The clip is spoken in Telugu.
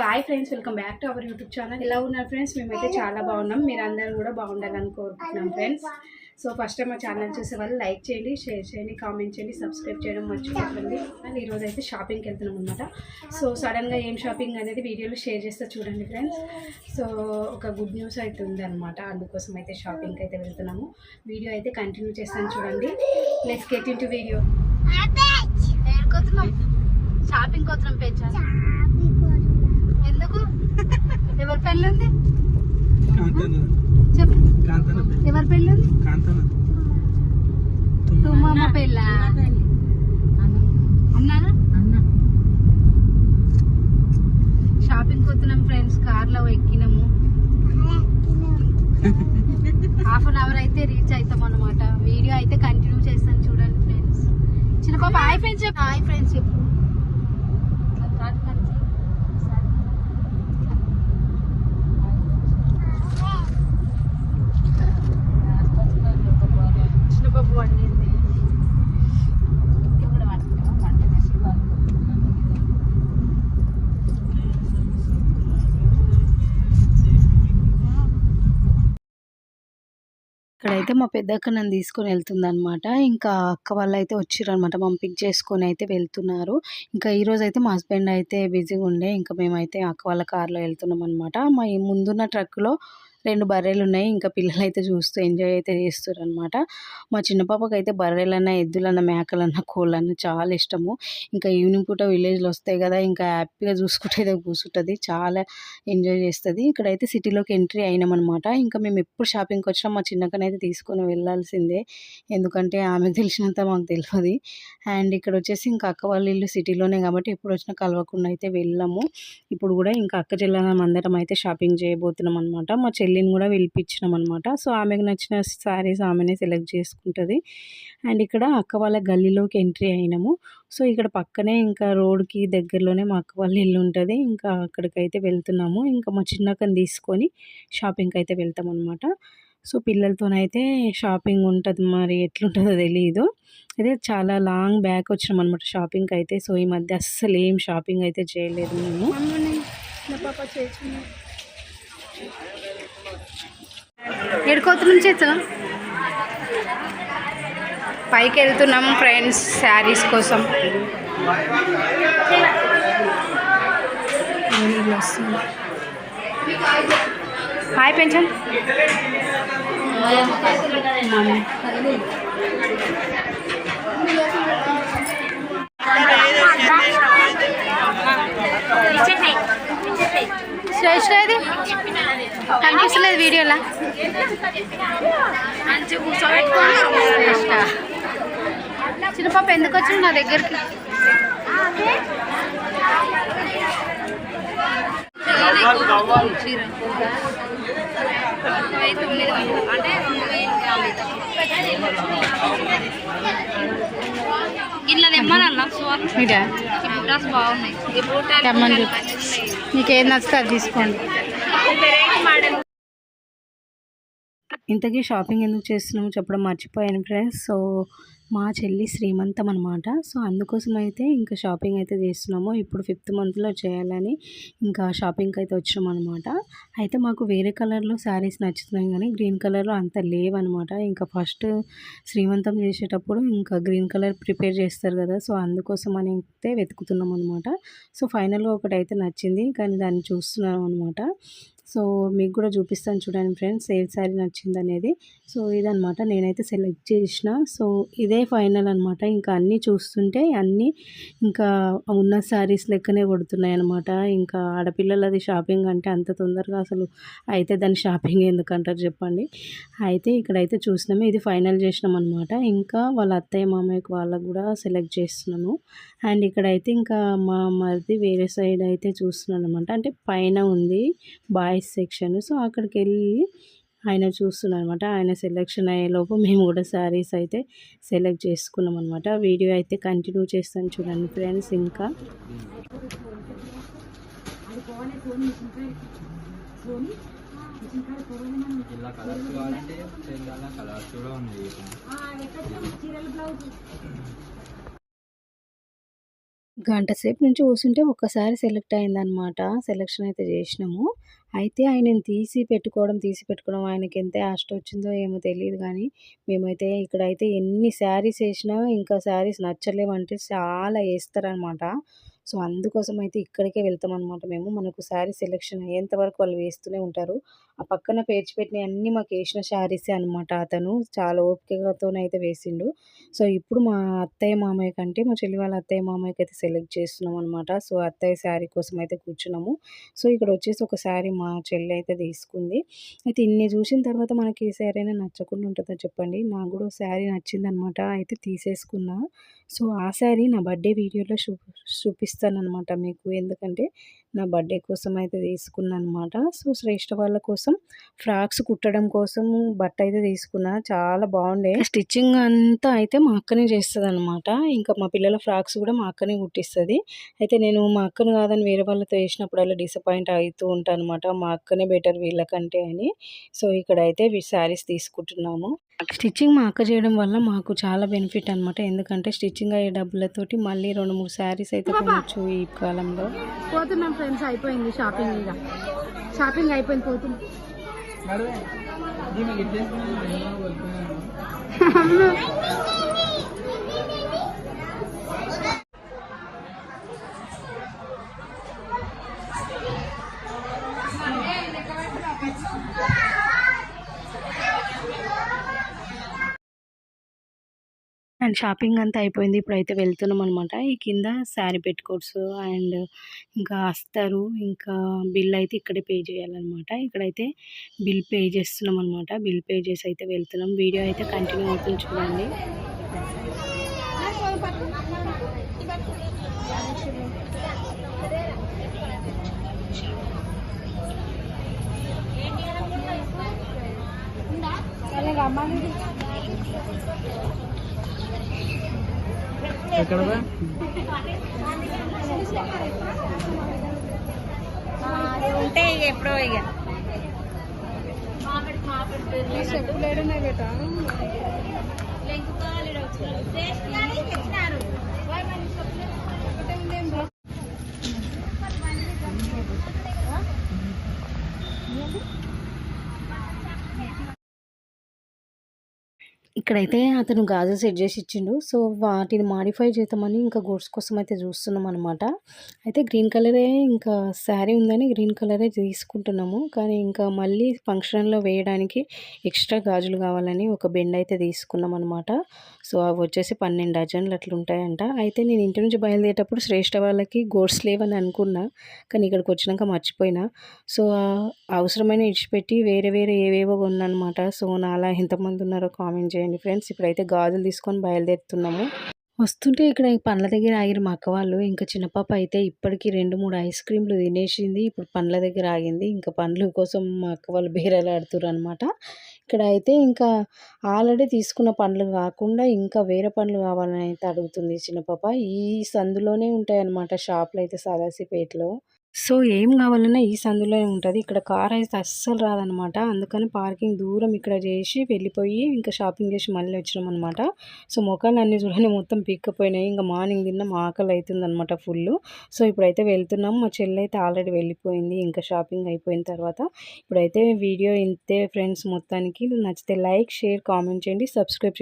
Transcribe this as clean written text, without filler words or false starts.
Hello hi friends, welcome back to our YouTube channel. ఎలా ఉన్నారు ఫ్రెండ్స్? మేమైతే చాలా బాగున్నాం. మీరు అందరూ కూడా బాగుండాలని కోరుకుంటున్నాం ఫ్రెండ్స్. సో ఫస్ట్ టైం మా ఛానల్ చూసే వాళ్ళు లైక్ చేయండి, షేర్ చేయండి, కామెంట్ చేయండి, సబ్స్క్రైబ్ చేయడం మర్చిపోకండి. అండ్ ఈరోజు అయితే షాపింగ్కి వెళ్తున్నాం అనమాట. సో సడన్గా ఏం షాపింగ్ అనేది వీడియోలో షేర్ చేస్తే చూడండి ఫ్రెండ్స్. సో ఒక గుడ్ న్యూస్ అయితే ఉందన్నమాట, అందుకోసం అయితే షాపింగ్కి అయితే వెళ్తున్నాము. వీడియో అయితే కంటిన్యూ చేస్తాను చూడండి. Let's get in to video. Shopping కోసం పెంచాలి. ఎందుకు? ఎవరి పెళ్ళి ఉంది చెప్పు. ఎవరి పెళ్ళి ఉంది? తుమ్మమ్మ పెళ్ళా? అన్నానా? షాపింగ్ పోతున్నాం ఫ్రెండ్స్. కార్లో ఎక్కినాము. హాఫ్ అన్ అవర్ అయితే రీచ్ అవుతాం అనమాట. వీడియో అయితే కంటిన్యూ చేస్తాను చూడండి ఫ్రెండ్స్. చిన్న పాప హాయ్ ఫ్రెండ్స్ చెప్పు. హాయ్ ఫ్రెండ్స్ చెప్పు. చిన్నబాబు వండింది. ఇక్కడైతే మా పెద్దక్క నన్ను తీసుకొని వెళ్తుంది అనమాట. ఇంకా అక్క వాళ్ళు అయితే వచ్చిర్రు అనమాట, మమ్మల్ని పిక్ చేసుకొని అయితే వెళ్తున్నారు. ఇంకా ఈరోజు అయితే మా హస్బెండ్ అయితే బిజీగా ఉండే, ఇంకా మేమైతే అక్క వాళ్ళ కార్లో వెళ్తున్నాం అనమాట. మా ముందున్న ట్రక్లో 2 బర్రెలు ఉన్నాయి. ఇంకా పిల్లలు అయితే చూస్తూ ఎంజాయ్ అయితే చేస్తారు అనమాట. మా చిన్న పాపకి అయితే బర్రెలన్నా, ఎద్దులన్నా, మేకలన్నా, కోళ్ళన్నా చాలా ఇష్టము. ఇంకా ఈవినింగ్ పూట విలేజ్లో వస్తాయి కదా, ఇంకా హ్యాపీగా చూసుకుంటే అయితే కూర్చుంటుంది, చాలా ఎంజాయ్ చేస్తుంది. ఇక్కడైతే సిటీలోకి ఎంట్రీ అయినామన్నమాట. ఇంకా మేము ఎప్పుడు షాపింగ్కి వచ్చినా మా చిన్నకనైతే తీసుకొని వెళ్ళాల్సిందే, ఎందుకంటే ఆమెకు తెలిసినంత మాకు తెలియదు. అండ్ ఇక్కడ వచ్చేసి ఇంకా అక్క వాళ్ళ ఇల్లు సిటీలోనే కాబట్టి ఎప్పుడు వచ్చినా కలవకుండా అయితే వెళ్ళాము. ఇప్పుడు కూడా ఇంకా అక్క చెల్లెలం అందరం అయితే షాపింగ్ చేయబోతున్నాం అనమాట. మా చెల్లిని కూడా పిలిపించినాం అనమాట. సో ఆమెకు నచ్చిన శారీస్ ఆమెనే సెలెక్ట్ చేసుకుంటుంది. అండ్ ఇక్కడ అక్క వాళ్ళ గల్లీలోకి ఎంట్రీ అయినాము. సో ఇక్కడ పక్కనే ఇంకా రోడ్కి దగ్గరలోనే మా అక్క వాళ్ళ ఇల్లు ఉంటుంది. ఇంకా అక్కడికైతే వెళ్తున్నాము. ఇంకా మా చిన్నక్కని తీసుకొని షాపింగ్కి అయితే వెళ్తాం అనమాట. సో పిల్లలతోనైతే షాపింగ్ ఉంటుంది, మరి ఎట్లుంటుందో తెలియదు. అయితే చాలా లాంగ్ బ్యాక్ వచ్చినాం అనమాట షాపింగ్కి అయితే. సో ఈ మధ్య అస్సలు ఏం షాపింగ్ అయితే చేయలేదు మేము. ఎడుకోత నుంచి పైకి వెళ్తున్నాము ఫ్రెండ్స్ శారీస్ కోసం. హాయ్ పెంచం. శ్రేష్ఠ ఇది కనిపిస్తలేదు వీడియోలా. చిన్న పాప ఎందుకు వచ్చింది నా దగ్గరికి? మీకేం నచ్చితే అది తీసుకోండి. ఇంతకీ షాపింగ్ ఎందుకు చేస్తున్నామో చెప్పడం మర్చిపోయాను ఫ్రెండ్స్. సో మా చెల్లి శ్రీమంతం అనమాట. సో అందుకోసం అయితే ఇంకా షాపింగ్ అయితే చేస్తున్నాము. ఇప్పుడు 5th మంత్లో చేయాలని ఇంకా షాపింగ్కి అయితే వచ్చాం అనమాట. అయితే మాకు వేరే కలర్లో శారీస్ నచ్చుతున్నాయి కానీ గ్రీన్ కలర్లో అంత లేవన్నమాట. ఇంకా ఫస్ట్ శ్రీమంతం చేసేటప్పుడు ఇంకా గ్రీన్ కలర్ ప్రిపేర్ చేస్తారు కదా, సో అందుకోసం అని అయితే వెతుకుతున్నాం అనమాట. సో ఫైనల్గా ఒకటైతే నచ్చింది, కానీ దాన్ని చూస్తున్నాం అనమాట. సో మీకు కూడా చూపిస్తాను చూడండి ఫ్రెండ్స్ ఏ శారీ నచ్చింది అనేది. సో ఇదనమాట నేనైతే సెలెక్ట్ చేసిన. సో ఇదే ఫైనల్ అనమాట. ఇంకా అన్నీ చూస్తుంటే అన్నీ ఇంకా ఉన్న శారీస్ లెక్కనే కొడుతున్నాయి అనమాట. ఇంకా ఆడపిల్లలది షాపింగ్ అంటే అంత తొందరగా అసలు అయితే దాని షాపింగ్ ఎందుకంటారు చెప్పండి. అయితే ఇక్కడైతే చూసినాము, ఇది ఫైనల్ చేసినాం అనమాట. ఇంకా వాళ్ళ అత్తయ్య మామయ్యకి వాళ్ళకు కూడా సెలెక్ట్ చేస్తున్నాము. అండ్ ఇక్కడైతే ఇంకా మా మరిది వేరే సైడ్ అయితే చూస్తున్నాను అనమాట. అంటే పైన ఉంది బాయ్స్ సెక్షన్. సో అక్కడికి వెళ్ళి ఆయన చూస్తున్నాను అనమాట. ఆయన సెలెక్షన్ అయ్యేలోపు మేము కూడా శారీస్ అయితే సెలెక్ట్ చేసుకున్నాం అనమాట. వీడియో అయితే కంటిన్యూ చేస్తాను చూడండి ఫ్రెండ్స్. ఇంకా గంట సేపు నుంచి కూసుంటే ఒక్కసారి సెలెక్ట్ అయిందనమాట. సెలక్షన్ అయితే జేసినాము. అయితే ఆయనని తీసి పెట్టుకోవడం ఆయనకెంత యాష్టొచ్చిందో ఏమో తెలీదు గానీ, మేమైతే ఇక్కడైతే ఎన్ని శారీస్ ఏసినా ఇంకా శారీస్ నచ్చలేవంటే చాలా ఏస్తారనమాట. సో, అందుకోసమైతే ఇక్కడికే వెళ్తామనమాట మేము. మనకు శారీ సెలక్షన్ అయ్యేంత వరకు వాళ్ళు వేస్తూనే ఉంటారు. ఆ పక్కన పేర్చి పెట్టినయన్నీ మాకేసిన శారీసే అనమాట అతను. చాలా ఓపికతోనైతే వేసిండు. సో, ఇప్పుడు మా అత్తయ్య, మామయ్య కంటే మా చెల్లి వాళ్ళ అత్తయ్య, మామయ్యకైతే సెలెక్ట్ చేస్తున్నామనమాట. సో, అత్తయ్య శారీ కోసమయితే కూర్చున్నాము. సో, ఇక్కడొచ్చేసి ఒక శారీ మా చెల్లి అయితే తీసుకుంది. అయితే ఇన్ని చూసిన తర్వాత మనకి ఏ శారీ అయినా నచ్చకుండా ఉంటదా చెప్పండి. నాకు గూడా ఓ శారీ నచ్చిందనమాట. అయితే తీసేసుకున్నా. సో, ఆ శారీ నా బర్త్‌డే వీడియోలో చూపిస్తాననమాట మీకు. ఎందుకంటే నా బర్త్‌డే కోసం అయితే తీసుకున్నాననమాట. సో, శ్రేష్ఠ వాళ్ళ కోసం ఫ్రాక్స్ కుట్టడం కోసం బట్టయితే తీసుకున్నా. చాలా బాగుండే. స్టిచ్చింగ్ అంతా అయితే మా అక్కనే చేస్తదనమాట. ఇంకా మా పిల్లల ఫ్రాక్స్ కూడా మా అక్కనే కుట్టిస్తది. అయితే నేను మా అక్కను కాదని వేరే వాళ్ళతో ఏసినప్పుడల్లా డిసప్పాయింట్ అయితూ ఉంటాననమాట. మా అక్కనే బెటర్ వీళ్ళకంటే అని. సో, ఇక్కడైతే శారీస్ తీసుకుంటున్నాము. స్టిచ్చింగ్ మా అక్క చేయడం వల్ల మాకు చాలా బెనిఫిట్ అనమాట. ఎందుకంటే స్టిచ్చింగ్ అయ్యే డబ్బులతోటి మళ్ళీ 2, 3 శారీస్ అయితే కొనొచ్చు ఈ కాలంలో. పోతున్నాం ఫ్రెండ్స్, అయిపోయింది షాపింగ్. ఇక షాపింగ్ అయిపోయింది, పోతున్నాం. అండ్ షాపింగ్ అంతా అయిపోయింది. ఇప్పుడైతే వెళ్తున్నామనమాట. ఈ కింద శారీ పెట్టుకోట్స్ అండ్ ఇంకా అస్తరు, ఇంకా బిల్ అయితే ఇక్కడే పే చేయాలనమాట. ఇక్కడైతే బిల్ పే చేస్తున్నామనమాట. బిల్ పే చేసి అయితే వెళ్తున్నాం. వీడియో అయితే కంటిన్యూ అవుతుంది చూడండి. ఎక్కడ ఉంటే ఇక ఎప్పుడో ఇక చెప్పులేడనే బేట ఇక్కడైతే అతను గాజులు సెట్ చేసి ఇచ్చిండు. సో, వాటిని మాడిఫై చేద్దామని ఇంకా గూడ్స్ కోసం అయితే చూస్తున్నామనమాట. అయితే గ్రీన్ కలరే ఇంకా శారీ ఉందని గ్రీన్ కలరే తీసుకుంటున్నాము. కానీ ఇంకా మళ్ళీ ఫంక్షన్‌లో వేయడానికి ఎక్స్‌ట్రా గాజులు కావాలని ఒక బెండ్ అయితే తీసుకున్నామనమాట. సో, అవి వచ్చేసి 12 డజన్లు అట్లుంటాయంట. అయితే నేను ఇంటి నుంచి బయలుదేరేటప్పుడు శ్రేష్ఠ వాళ్ళకి గోట్స్ లేవని అనుకున్నా. కానీ ఇక్కడికి వచ్చినాక మర్చిపోయినా. సో, అవసరమైన ఇడిచిపెట్టి వేరే వేరే ఏవేవో కొన్నానమాట. సో, నాలా ఎంతమంది ఉన్నారో కామెంట్ చేయండి ఫ్రెండ్స్. ఇప్పుడైతే గాజులు తీసుకొని బయలుదేరుతున్నాము. వస్తుంటే ఇక్కడ ఈ పండ్ల దగ్గర ఆగిరు మా అక్క వాళ్ళు. ఇంకా చిన్న పాప అయితే ఇప్పటికి 2, 3 ఐస్ క్రీమ్‌లు తినేసింది. ఇప్పుడు పండ్ల దగ్గర ఆగింది. ఇంకా పండ్ల కోసం మా అక్క వాళ్ళు బేరాలాడుతుర్రనమాట. ఇక్కడ అయితే ఇంకా ఆల్రెడీ తీసుకున్న పండ్లు కాకుండా ఇంకా వేరే పండ్లు కావాలని అయితే అడుగుతుంది చిన్న పాప. ఈ సందులోనే ఉంటాయన్నమాట షాపులైతే సదాశివపేటలో. సో, ఏం కావాలన్నా ఈ సందులోనే ఉంటది. ఇక్కడ కారైతే అస్సలు రాదనమాట. అందుకని పార్కింగ్ దూరం ఇక్కడ చేసి వెళ్ళిపోయి ఇంకా షాపింగ్ చేసి మళ్ళీ వచ్చినామనమాట. సో, మొఖాలన్నీ చూడండి మొత్తం పీక్కపోయినాయి. ఇంక మార్నింగ్ తిన్నాం, ఆకలి అయితుందనమాట ఫుల్లు. సో, ఇప్పుడైతే వెళ్తున్నాం. మా చెల్లయితే ఆల్రెడీ వెళ్ళిపోయింది ఇంకా షాపింగ్ అయిపోయిన తర్వాత. ఇప్పుడైతే వీడియో ఇంతే ఫ్రెండ్స్ మొత్తానికి. నచ్చితే లైక్, షేర్, కామెంట్ చేయండి. సబ్స్క్రైబ్